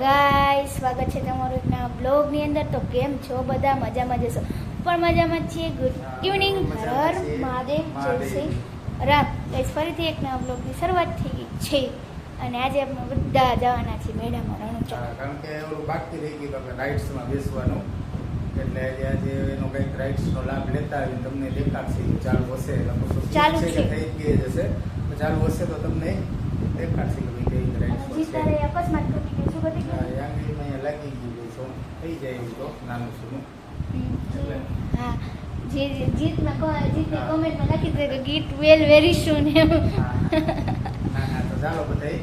Guys, સ્વાગત છે તમારું એક નવા બ્લોગની અંદર। તો કેમ છો બધા? મજામાં જશો? પણ મજામાં છીએ। ગુડ ઇવનિંગ, હર મહાદેવ, જય શ્રી રામ। ગાઈસ, ફરીથી એક નવા બ્લોગની શરૂઆત થઈ ગઈ છે અને આજે આપણે બધા જવાના છીએ મેળામાં રણુજા। કારણ કે ઓલું બાકી રહી ગયું આપણે રાઇડ્સમાં બેસવાનું, એટલે આજે એનો કંઈક રાઇડ્સનો લાભ લેતા આવીને તમને દેખાડશે। ચાલુ હશે ચાલુ છે થઈ ગઈ જશે, તો ચાલુ હશે તો તમને દેખાડશે કે ભાઈ કઈ રાઇડ્સ છે। જીતારે અકસ્માત કરી ગયું, શું કરી ગયું? અહીંયા લાગી ગયું છો થઈ જાય એવું તો નાનું સુનું એટલે હા, જીતની કોમેન્ટમાં લખી દે કે ગીત વેરી સૂન એમ। ના તો ચાલો બધાય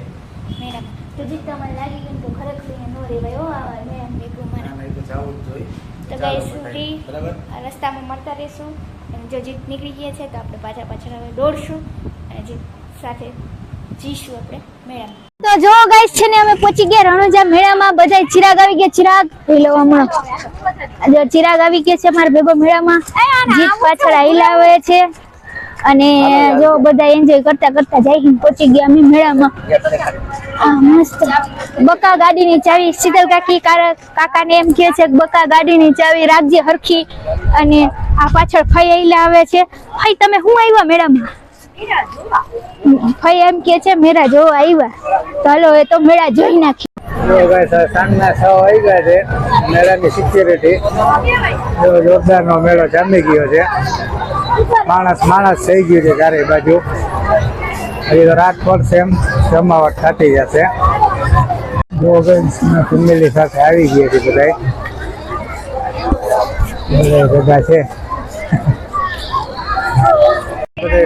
મેડમ તો જીત તમારે લાગી ગયું તો ખરેખર અહીંયા નો રેવાય હો। આવા મેડમ ભેગું મારે ના એ તો જવું જ જોઈએ। તો ગાઈસ ફ્રી બરાબર, રસ્તામાં મળતા રહીશું અને જો જીત નીકળી ગયા છે તો આપણે પાછળ હવે દોડશું અને જીત સાથે જઈશું આપણે મેળામાં। તો જો ગાઈસ છે ને અમે પહોંચી ગયા રણુજા મેળામાં। બધા ચિરાગ આવી ગયા, ચિરાગ જોઈ લો હમણાં। જો ચિરાગ આવી ગયા છે મારા ભેગો મેળામાં, જીત પાછળ હિલાવે છે અને જો બધા એન્જોય કરતા કરતા જઈને પહોંચી ગયા અમે મેળામાં। આ મસ્ત બકા ગાડીની ચાવી શીતલ કાકાને એમ કહે છે બકા ગાડીની ચાવી રાખજે હરખી। અને આ પાછળ ફઈ હિલાવે છે। ફઈ તમે શું આવ્યા મેળામાં? ફઈ એમ કે છે મેળા જોવા આવ્યા, તો હાલો એ તો મેળા જોઈ નાખી। સાંજના 6 વાગ્યા છે, મેળાની સિક્યુરિટી જોરદારનો મેળો જામી ગયો છે। માણસ થઈ ગયું છે ચારે બાજુ। હજી તો રાત પડશે એમ જમાવટ થતી જશે। ફેમિલી સાથે આવી ગયા છે બધા છે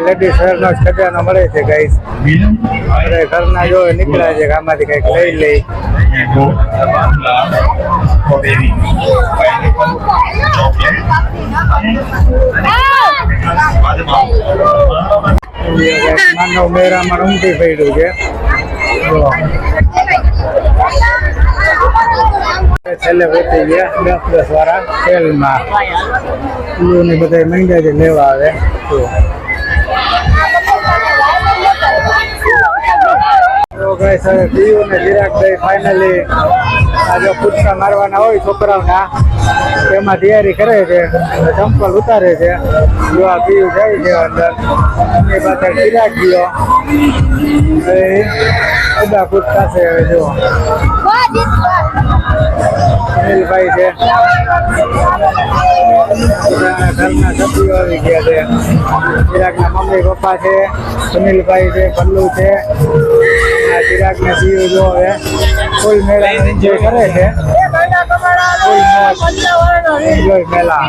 લેડીઝ વેરનો ખજાનો મળે છે ગાઈસ। ઘરના જો નીકળ્યા છે, આમાંથી કઈક લઈ લઈ। માનવ મેળામાં ઉમટી પડ્યું છે। છેલ્લે પહોંચી ગયા 10 વાળા તેલમાં ને બધા મહિના જે લેવા આવે તો ગાઈસ હવે પીયું ને ચિરાગભાઈ ફાઇનલી આ જો કૂદકા મારવાના હોય છોકરાઓના તેમાં તૈયારી કરે છે, ચંપલ ઉતારે છે। જો આ પીયું જાય છે અંદર, એની પાછળ ચિરાગ ગયો બધા કૂદકા છે। હવે જો સુનિલભાઈ છે, ઘરના સભ્યો આવી ગયા છે। ચિરાગના મમ્મી પપ્પા છે, સુનિલભાઈ છે, પલ્લુ છે। ચિરાગને પીયું જો હવે ફૂલ મેળાનો એન્જોય કરે છે। એન્જોય મેળા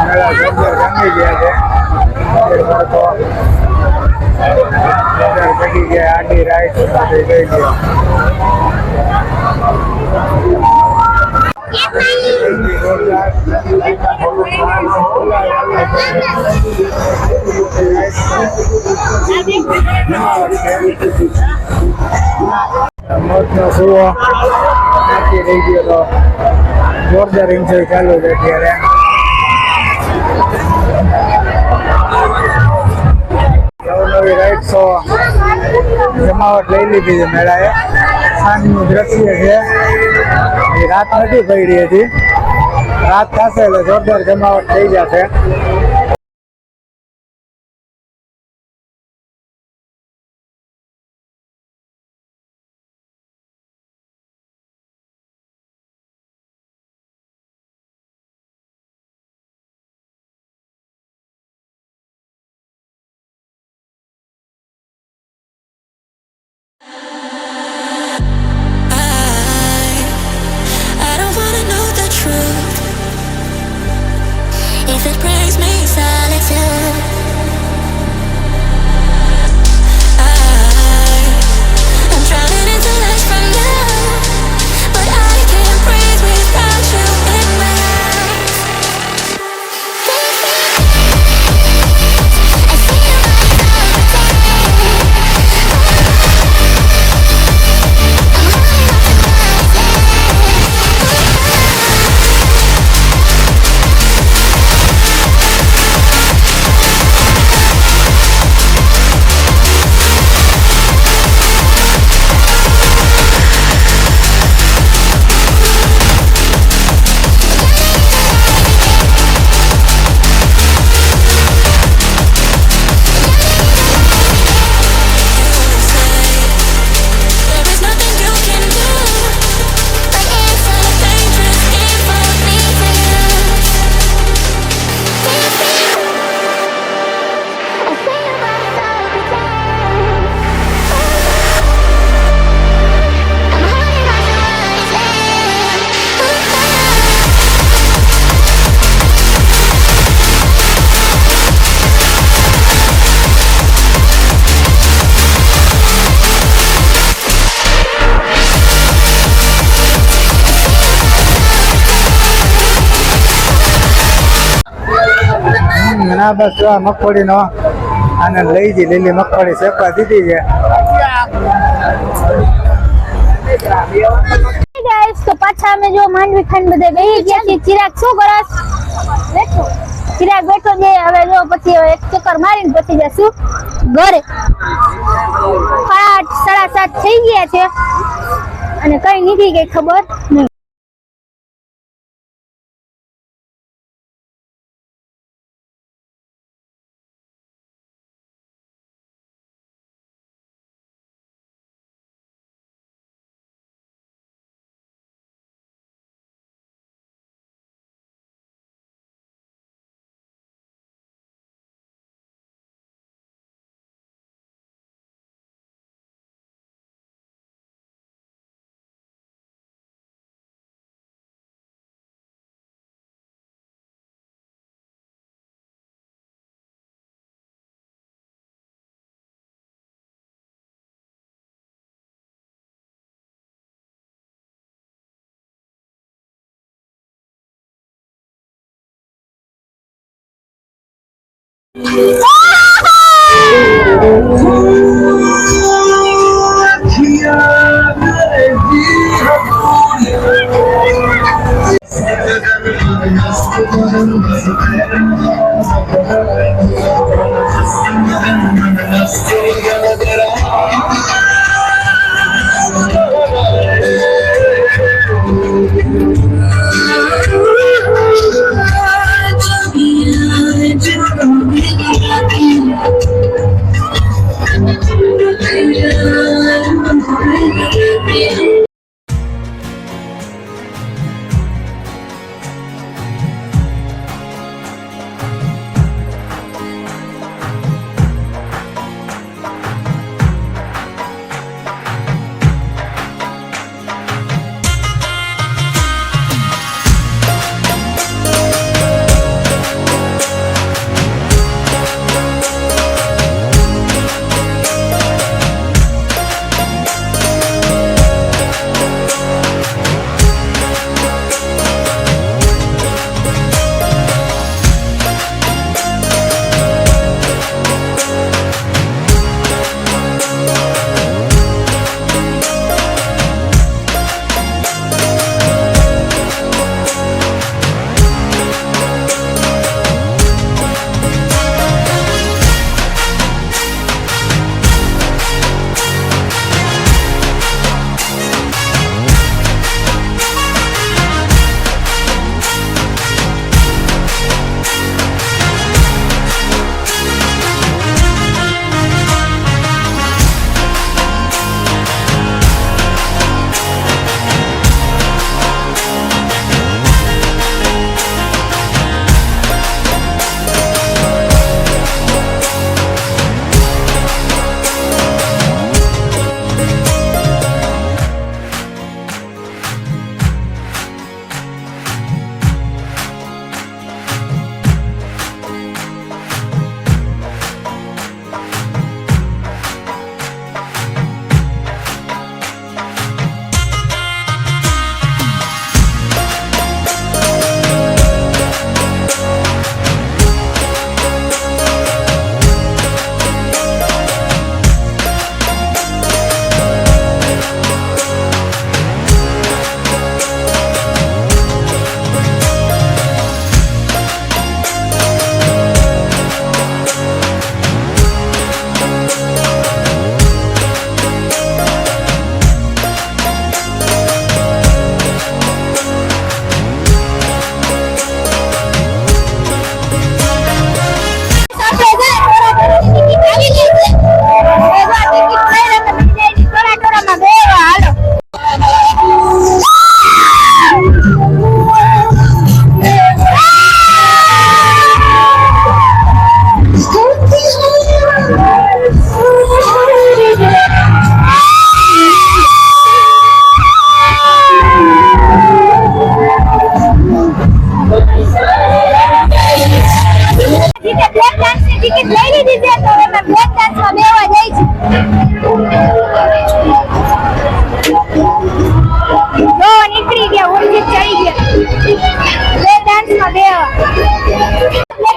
મેળા જોરદાર જામી ગયા છે। પડી ગયા આડી રાઈડ સાથે જઈ ગયા। મોતનો સુવો બાકી રહી ગયો તો જોરદાર એન્જોય ચાલુ છે અત્યારે। નવી રાઇડ્સો જમાવટ લઈ લીધી છે મેળાએ। સાંજનું દ્રશ્ય છે, રાત નથી પડી હતી, રાત થશે એટલે જોરદાર જમાવટ થઈ જશે। અને આ બસ આ મગફળીનો આનંદ લઈ જઈ લીલી મગફળી શેકવા દીધી છે. ગાઈસ તો પાછા અમે જો માંડવી ખાઈને બધા બેહી ગયા છીએ. ચિરાગ શું કરસ? બેઠો. ચિરાગ બેઠો છે. હવે જો પછી એક ચક્કર મારીને પછી જશું ઘરે. 7:30 થઈ ગયા છે અને કઈ નીકળી ગઈ ખબર નહીં.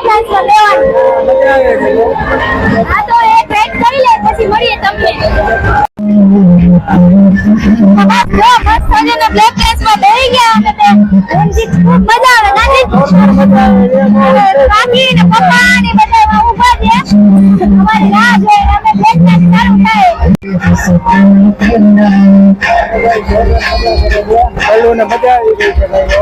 Let's go. આવે છે. આ તો એક રાઈડ કરી લે પછી મળીએ તમને. જો મસ્ત મજાના બ્લેક ડ્રેસમાં બેહી ગયા અમે બે. રણજીત ખૂબ મજા આવે ગાંધી. મજા આવે છે. કાકી ને પપ્પા ને બધા ઊભા છે. અમારી રાહ જોઈ અમે બ્લેક ડ્રેસ ચાલુ થાય. ભાઈઓને મજા આવી ગઈ છે ભાઈઓ.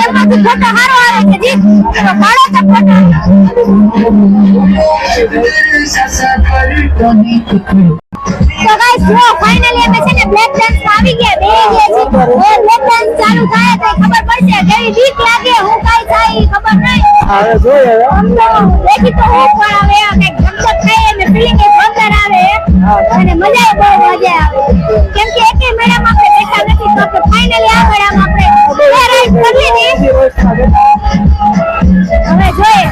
એમાંથી ફોટો સારો આવે છે જી. તો પાડો તો ફોટો. તો ગાઈસ જો ફાઇનલી અમે છે ને બ્લેક ડાન્સ આવી ગયા બે ગયા છે. હવે બ્લેક ડાન્સ ચાલુ થાય તો ખબર પડશે. કેવી બીક લાગે હું કાઈ થાય ખબર નહીં. હવે જોઈએ દેખી તો હું પણ આવે કઈક ગમત થાય અને ફીલિંગ એક અંદર આવે અને મજા બહુ મજા આવે. કેમ કે એકે મેડમ આપણે બેઠા નથી તો આપણે ફાઇનલી આ મેડમ આપણે રાઈડ કરી લીધી. હવે જોઈએ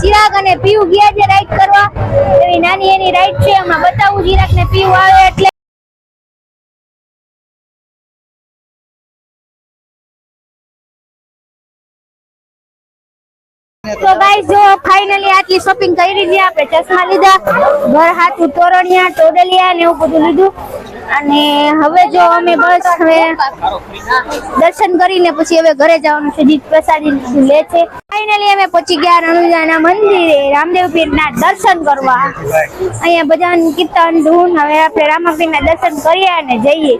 ચિરાગ અને પીયુ ગયા છે રાઈડ કરવા. એવી નાની એની રાઈડ છે હમણાં બતાવું ચિરાગ ને પીયુ આવે એટલે. તો ગાઈસ જો ફાઇનલી આટલી શોપિંગ કરી છે આપણે. ચશ્મા લીધા, ઘર હાથું તોરણિયા ટોડલિયા ને એવું બધું લીધું. અને હવે જો અમે બસ હવે દર્શન કરીને પછી હવે ઘરે જવાનું છે. દીપ પ્રસાદી લે છે. ફાઇનલી અમે પહોંચી ગયા રણુજાના મંદિરે રામદેવ પીરના દર્શન કરવા. અહીંયા ભજન કીર્તન ધૂન. હવે આપણે રામાપીરના દર્શન કરીએ અને જઈએ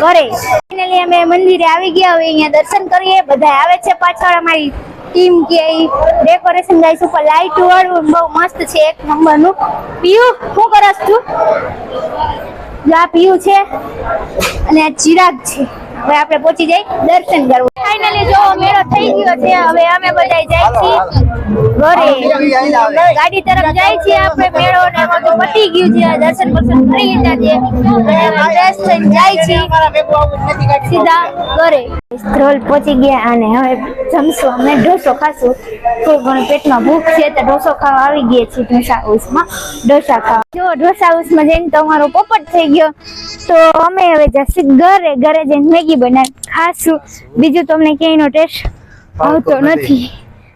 ઘરે. ફાઇનલી અમે મંદિરે આવી ગયા. હવે અહીંયા દર્શન કરીએ. બધા આવે છે પાછળ. અમારી ટીમ કે ડેકોરેશન ગાઈસ ઉપર લાઈટ વાળું બહુ મસ્ત છે એક નંબર નું. પીયુ શું કરસ તું? આ પીયુ છે અને આ ચિરાગ છે. હવે આપણે પહોંચી જઈ દર્શન કરવા. ફાઇનલી જો મેળો થઈ ગયો છે. હવે અમે બધા જાય છીએ ઘરે. ગાડી તરફ જાય છીએ આપણે. મેળો ને બધું પતી ગયું છે. દર્શન કરી લીધા છે. ફ્રેશ થઈને જાય છીએ સીધા ઘરે. સ્ક્રોલ પહોંચી ગયા અને હવે જમશું. અમે ઢોસો ખાશું. થોડું ઘણું પેટમાં ભૂખ છે તો ઢોસો ખાવા આવી ગયા છીએ ઢોસા હાઉસમાં. ઢોસા ખાવા જો ઢોસા હાઉસમાં જઈને તો અમારો પોપટ થઈ ગયો. તો અમે હવે જશું ઘરે. ઘરે જઈને મેગી બનાવી ખાશું. બીજું તમને ક્યાંયનો ટેસ્ટ આવતો નથી.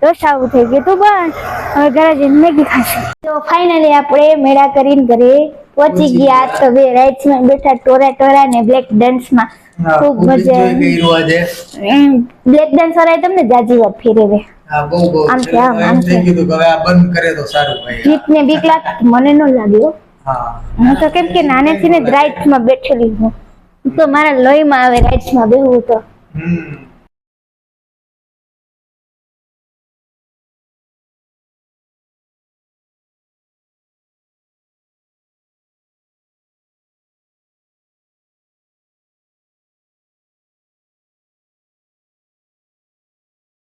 ઢોસા આવું થઈ ગયું તું બસ. હવે ઘરે જઈને મેગી ખાશું. તો ફાઇનલી આપણે મેળા કરીને ઘરે પહોંચી ગયા. તો બે રાઈડ્સમાં બેઠા ટોરા ને બ્લેક ડાન્સમાં ખૂબ મજા બ્લેક ડાન્સ વાળા તમને જાજી વાત ફેરવે. જીતને બીક લાગતી મને ન લાગ્યો. હું તો કેમ કે નાનેથી ને રાઈડ્સમાં બેઠેલી હું તો મારા લોહીમાં આવે રાઈડ્સમાં બેહવું તો.